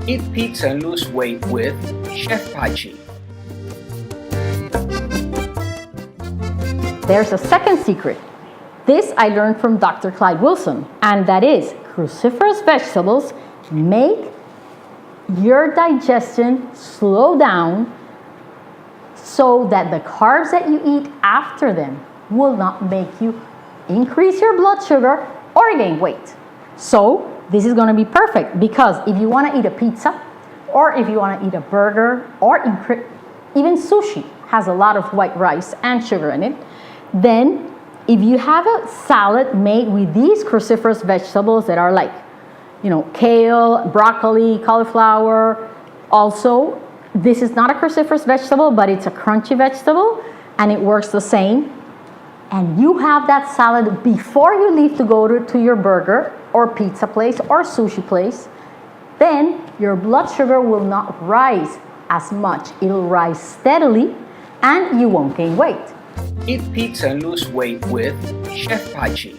Eat pizza and lose weight with Chef Pachi. There's a second secret. This I learned from Dr. Clyde Wilson, and that is cruciferous vegetables make your digestion slow down so that the carbs that you eat after them will not make you increase your blood sugar or gain weight. So this is going to be perfect, because if you want to eat a pizza, or if you want to eat a burger, or even sushi has a lot of white rice and sugar in it, then if you have a salad made with these cruciferous vegetables that are like, kale, broccoli, cauliflower. Also, this is not a cruciferous vegetable, but it's a crunchy vegetable, and it works the same. And you have that salad before you leave to go to your burger or pizza place or sushi place, then your blood sugar will not rise as much. It'll rise steadily, and you won't gain weight. Eat pizza and lose weight with Chef Pachi.